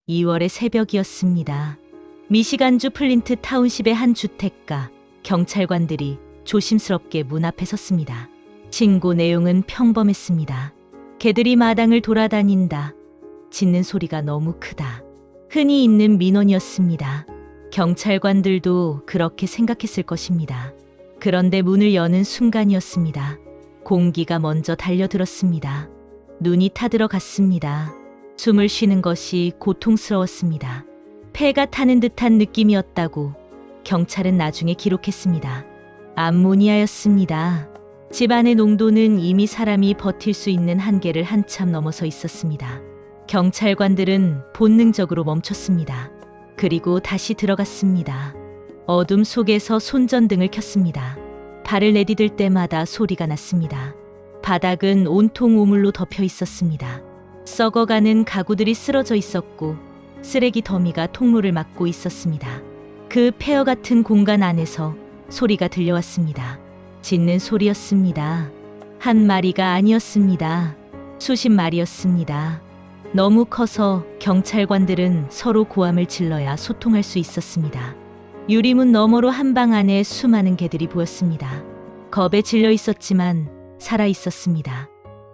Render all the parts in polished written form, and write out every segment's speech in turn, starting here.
2월의 새벽이었습니다. 미시간주 플린트 타운십의 한 주택가, 경찰관들이 조심스럽게 문 앞에 섰습니다. 신고 내용은 평범했습니다. 개들이 마당을 돌아다닌다. 짖는 소리가 너무 크다. 흔히 있는 민원이었습니다. 경찰관들도 그렇게 생각했을 것입니다. 그런데 문을 여는 순간이었습니다. 공기가 먼저 달려들었습니다. 눈이 타들어갔습니다. 숨을 쉬는 것이 고통스러웠습니다. 폐가 타는 듯한 느낌이었다고 경찰은 나중에 기록했습니다. 암모니아였습니다. 집안의 농도는 이미 사람이 버틸 수 있는 한계를 한참 넘어서 있었습니다. 경찰관들은 본능적으로 멈췄습니다. 그리고 다시 들어갔습니다. 어둠 속에서 손전등을 켰습니다. 발을 내디딜 때마다 소리가 났습니다. 바닥은 온통 오물로 덮여 있었습니다. 썩어가는 가구들이 쓰러져 있었고 쓰레기 더미가 통로를 막고 있었습니다. 그 폐허 같은 공간 안에서 소리가 들려왔습니다. 짖는 소리였습니다. 한 마리가 아니었습니다. 수십 마리였습니다. 너무 커서 경찰관들은 서로 고함을 질러야 소통할 수 있었습니다. 유리문 너머로 한 방 안에 수많은 개들이 보였습니다. 겁에 질려 있었지만 살아 있었습니다.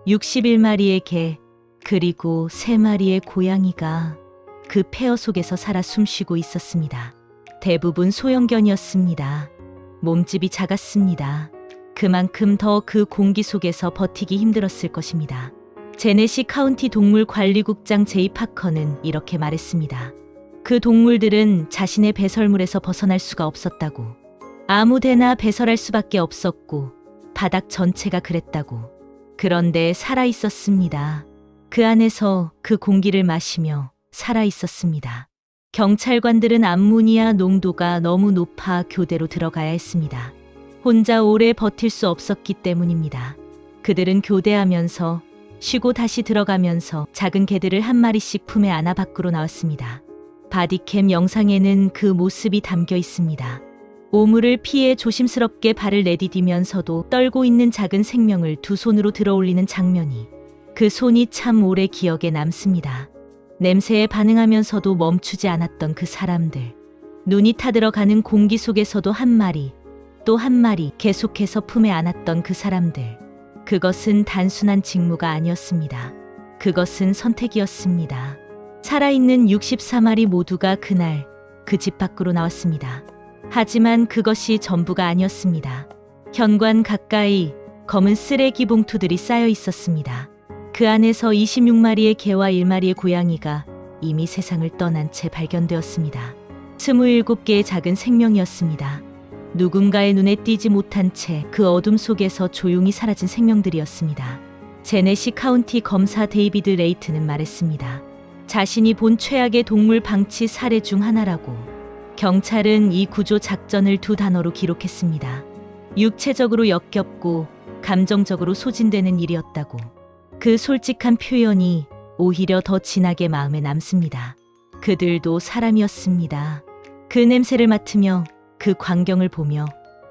61마리의 개, 그리고 3마리의 고양이가 그 폐허 속에서 살아 숨쉬고 있었습니다. 대부분 소형견이었습니다. 몸집이 작았습니다. 그만큼 더 그 공기 속에서 버티기 힘들었을 것입니다. 제네시 카운티 동물관리국장 제이 파커는 이렇게 말했습니다. 그 동물들은 자신의 배설물에서 벗어날 수가 없었다고. 아무데나 배설할 수밖에 없었고 바닥 전체가 그랬다고. 그런데 살아 있었습니다. 그 안에서 그 공기를 마시며 살아 있었습니다. 경찰관들은 암모니아 농도가 너무 높아 교대로 들어가야 했습니다. 혼자 오래 버틸 수 없었기 때문입니다. 그들은 교대하면서 쉬고 다시 들어가면서 작은 개들을 한 마리씩 품에 안아 밖으로 나왔습니다. 바디캠 영상에는 그 모습이 담겨 있습니다. 오물을 피해 조심스럽게 발을 내디디면서도 떨고 있는 작은 생명을 두 손으로 들어올리는 장면이, 그 손이 참 오래 기억에 남습니다. 냄새에 반응하면서도 멈추지 않았던 그 사람들. 눈이 타들어가는 공기 속에서도 한 마리, 또 한 마리 계속해서 품에 안았던 그 사람들. 그것은 단순한 직무가 아니었습니다. 그것은 선택이었습니다. 살아있는 64마리 모두가 그날 그 집 밖으로 나왔습니다. 하지만 그것이 전부가 아니었습니다. 현관 가까이 검은 쓰레기 봉투들이 쌓여 있었습니다. 그 안에서 26마리의 개와 1마리의 고양이가 이미 세상을 떠난 채 발견되었습니다. 27개의 작은 생명이었습니다. 누군가의 눈에 띄지 못한 채 그 어둠 속에서 조용히 사라진 생명들이었습니다. 제네시 카운티 검사 데이비드 레이트는 말했습니다. 자신이 본 최악의 동물 방치 사례 중 하나라고. 경찰은 이 구조 작전을 2단어로 기록했습니다. 육체적으로 역겹고 감정적으로 소진되는 일이었다고. 그 솔직한 표현이 오히려 더 진하게 마음에 남습니다. 그들도 사람이었습니다. 그 냄새를 맡으며 그 광경을 보며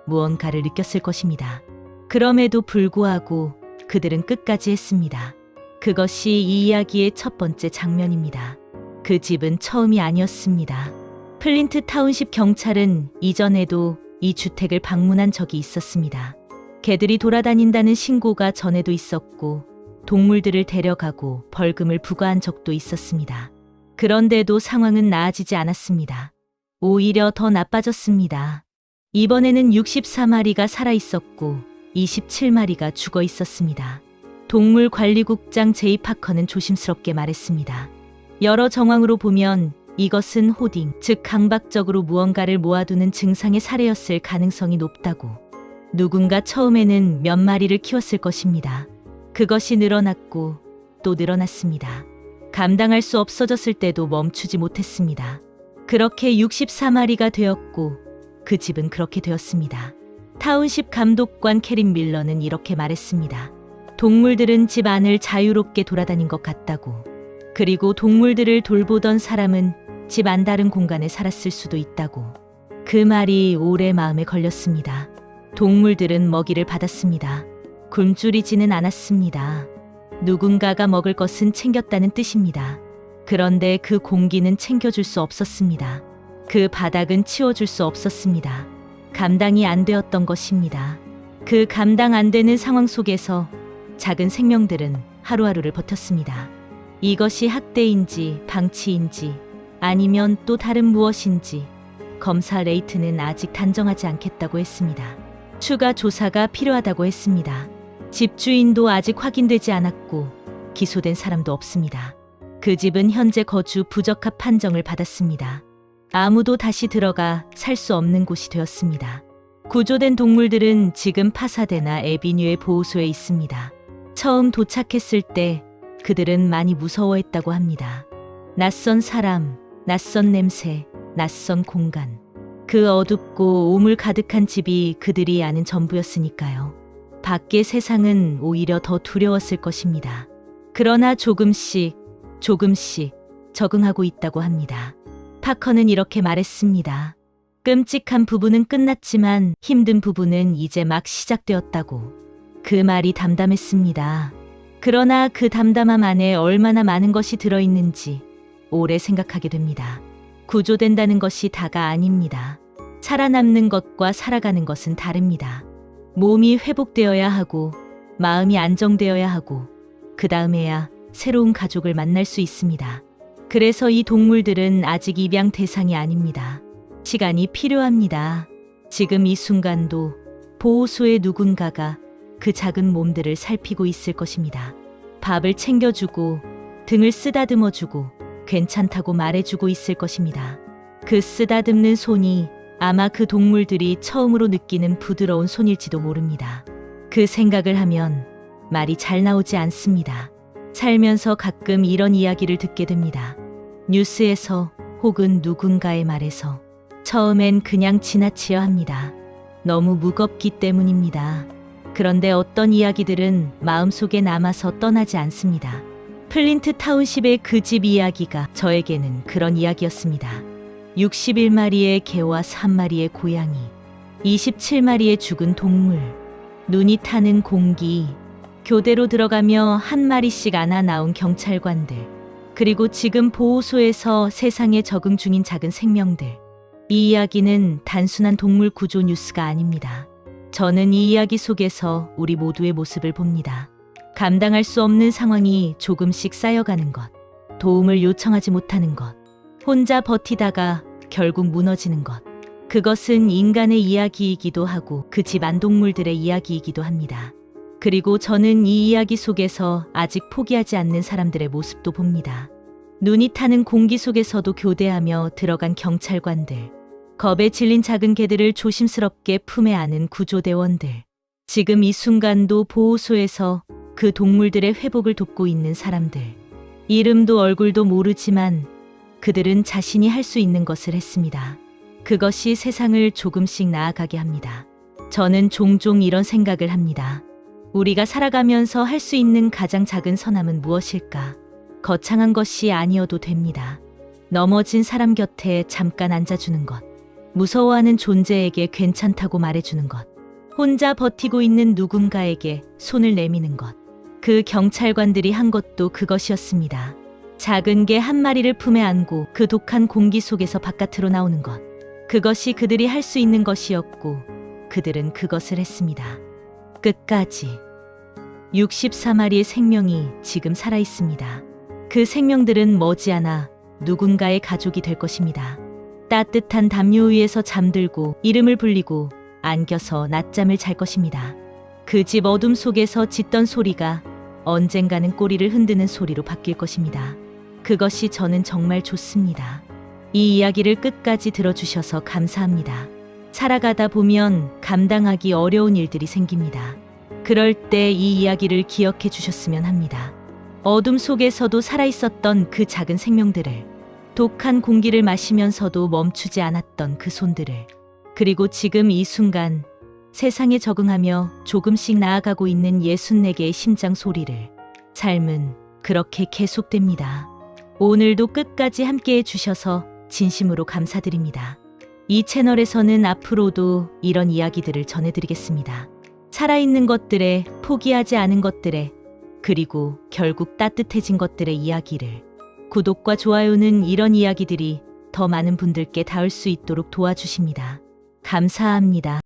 무언가를 느꼈을 것입니다. 그럼에도 불구하고 그들은 끝까지 했습니다. 그것이 이 이야기의 첫 번째 장면입니다. 그 집은 처음이 아니었습니다. 플린트 타운십 경찰은 이전에도 이 주택을 방문한 적이 있었습니다. 개들이 돌아다닌다는 신고가 전에도 있었고 동물들을 데려가고 벌금을 부과한 적도 있었습니다. 그런데도 상황은 나아지지 않았습니다. 오히려 더 나빠졌습니다. 이번에는 64마리가 살아있었고 27마리가 죽어 있었습니다. 동물관리국장 제이 파커는 조심스럽게 말했습니다. 여러 정황으로 보면 이것은 호딩, 즉 강박적으로 무언가를 모아두는 증상의 사례였을 가능성이 높다고. 누군가 처음에는 몇 마리를 키웠을 것입니다. 그것이 늘어났고 또 늘어났습니다. 감당할 수 없어졌을 때도 멈추지 못했습니다. 그렇게 64마리가 되었고 그 집은 그렇게 되었습니다. 타운십 감독관 캐린 밀러는 이렇게 말했습니다. 동물들은 집 안을 자유롭게 돌아다닌 것 같다고. 그리고 동물들을 돌보던 사람은 집 안 다른 공간에 살았을 수도 있다고. 그 말이 오래 마음에 걸렸습니다. 동물들은 먹이를 받았습니다. 굶주리지는 않았습니다. 누군가가 먹을 것은 챙겼다는 뜻입니다. 그런데 그 공기는 챙겨줄 수 없었습니다. 그 바닥은 치워줄 수 없었습니다. 감당이 안 되었던 것입니다. 그 감당 안 되는 상황 속에서 작은 생명들은 하루하루를 버텼습니다. 이것이 학대인지 방치인지 아니면 또 다른 무엇인지 검사 레이트는 아직 단정하지 않겠다고 했습니다. 추가 조사가 필요하다고 했습니다. 집주인도 아직 확인되지 않았고 기소된 사람도 없습니다. 그 집은 현재 거주 부적합 판정을 받았습니다. 아무도 다시 들어가 살 수 없는 곳이 되었습니다. 구조된 동물들은 지금 파사데나 에비뉴의 보호소에 있습니다. 처음 도착했을 때 그들은 많이 무서워했다고 합니다. 낯선 사람, 낯선 냄새, 낯선 공간. 그 어둡고 오물 가득한 집이 그들이 아는 전부였으니까요. 밖의 세상은 오히려 더 두려웠을 것입니다. 그러나 조금씩 적응하고 있다고 합니다. 파커는 이렇게 말했습니다. 끔찍한 부분은 끝났지만 힘든 부분은 이제 막 시작되었다고. 그 말이 담담했습니다. 그러나 그 담담함 안에 얼마나 많은 것이 들어있는지 오래 생각하게 됩니다. 구조된다는 것이 다가 아닙니다. 살아남는 것과 살아가는 것은 다릅니다. 몸이 회복되어야 하고 마음이 안정되어야 하고 그 다음에야 새로운 가족을 만날 수 있습니다. 그래서 이 동물들은 아직 입양 대상이 아닙니다. 시간이 필요합니다. 지금 이 순간도 보호소의 누군가가 그 작은 몸들을 살피고 있을 것입니다. 밥을 챙겨주고 등을 쓰다듬어주고 괜찮다고 말해주고 있을 것입니다. 그 쓰다듬는 손이 아마 그 동물들이 처음으로 느끼는 부드러운 손일지도 모릅니다. 그 생각을 하면 말이 잘 나오지 않습니다. 살면서 가끔 이런 이야기를 듣게 됩니다. 뉴스에서 혹은 누군가의 말에서 처음엔 그냥 지나치려 합니다. 너무 무겁기 때문입니다. 그런데 어떤 이야기들은 마음속에 남아서 떠나지 않습니다. 플린트 타운십의 그 집 이야기가 저에게는 그런 이야기였습니다. 61마리의 개와 3마리의 고양이, 27마리의 죽은 동물, 눈이 타는 공기, 교대로 들어가며 한 마리씩 안아 나온 경찰관들, 그리고 지금 보호소에서 세상에 적응 중인 작은 생명들. 이 이야기는 단순한 동물 구조 뉴스가 아닙니다. 저는 이 이야기 속에서 우리 모두의 모습을 봅니다. 감당할 수 없는 상황이 조금씩 쌓여가는 것, 도움을 요청하지 못하는 것, 혼자 버티다가 결국 무너지는 것. 그것은 인간의 이야기이기도 하고 그 집 안동물들의 이야기이기도 합니다. 그리고 저는 이 이야기 속에서 아직 포기하지 않는 사람들의 모습도 봅니다. 눈이 타는 공기 속에서도 교대하며 들어간 경찰관들, 겁에 질린 작은 개들을 조심스럽게 품에 안은 구조대원들, 지금 이 순간도 보호소에서 그 동물들의 회복을 돕고 있는 사람들. 이름도 얼굴도 모르지만 그들은 자신이 할 수 있는 것을 했습니다. 그것이 세상을 조금씩 나아가게 합니다. 저는 종종 이런 생각을 합니다. 우리가 살아가면서 할 수 있는 가장 작은 선함은 무엇일까? 거창한 것이 아니어도 됩니다. 넘어진 사람 곁에 잠깐 앉아주는 것. 무서워하는 존재에게 괜찮다고 말해주는 것. 혼자 버티고 있는 누군가에게 손을 내미는 것. 그 경찰관들이 한 것도 그것이었습니다. 작은 개 한 마리를 품에 안고 그 독한 공기 속에서 바깥으로 나오는 것. 그것이 그들이 할 수 있는 것이었고 그들은 그것을 했습니다. 끝까지. 64마리의 생명이 지금 살아있습니다. 그 생명들은 머지않아 누군가의 가족이 될 것입니다. 따뜻한 담요 위에서 잠들고 이름을 불리고 안겨서 낮잠을 잘 것입니다. 그 집 어둠 속에서 짖던 소리가 언젠가는 꼬리를 흔드는 소리로 바뀔 것입니다. 그것이 저는 정말 좋습니다. 이 이야기를 끝까지 들어주셔서 감사합니다. 살아가다 보면 감당하기 어려운 일들이 생깁니다. 그럴 때 이 이야기를 기억해 주셨으면 합니다. 어둠 속에서도 살아있었던 그 작은 생명들을, 독한 공기를 마시면서도 멈추지 않았던 그 손들을, 그리고 지금 이 순간 세상에 적응하며 조금씩 나아가고 있는 64개의 심장 소리를. 삶은 그렇게 계속됩니다. 오늘도 끝까지 함께해 주셔서 진심으로 감사드립니다. 이 채널에서는 앞으로도 이런 이야기들을 전해드리겠습니다. 살아있는 것들의, 포기하지 않은 것들의, 그리고 결국 따뜻해진 것들의 이야기를 구독과 좋아요는 이런 이야기들이 더 많은 분들께 닿을 수 있도록 도와주십니다. 감사합니다.